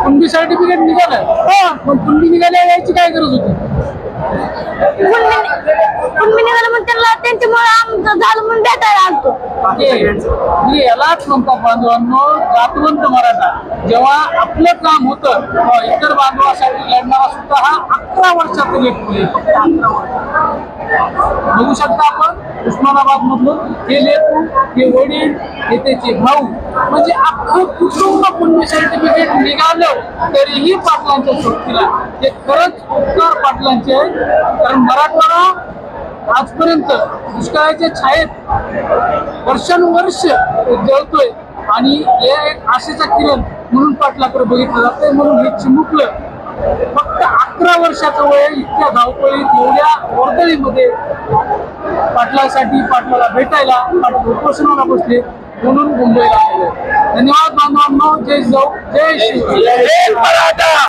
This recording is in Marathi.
कुणबी सर्टिफिकेट निघालं. हो. पण कुणबी निघाल्या यायची काय गरज होती? कुणबी निघालं म्हणून त्यांना त्यांच्यामुळे आमचं झालं म्हणून भेटायला आलतो. मी यालाच म्हणतो बांधवांनो, जातवंत मराठा जेव्हा आपलं काम होतं तेव्हा इतर बांधवासाठी लढणारा सुद्धा हा 11 वर्षाचा लेखक आहे. फक्त 11 वर्ष. बघू शकता आपण उस्मानाबाद मधून हे लेखू, हे वडील, हे त्याचे भाऊ, म्हणजे अख्खं कुटुंब कुणबी सर्टिफिकेट निघालं तरीही पाटलांच्या सोबतीला. हे खरंच उपकार पाटलांचे आहेत. कारण मराठवाडा आजपर्यंत दुष्काळाच्या छायेत वर्षानुवर्ष जळतोय आणि हे एक आशेचा किरण म्हणून पाटलाकडे बघितलं जातंय. म्हणून हे चिमुकलं फक्त 11 वर्षाचं वय इतक्या धावपळीत एवढ्या वर्दळीमध्ये पाटलासाठी, पाटलाला भेटायला, पाटील उपोषणाला बसले म्हणून मुंबईला आले. धन्यवाद बांधवांनो. जय जाऊ, जय शिव.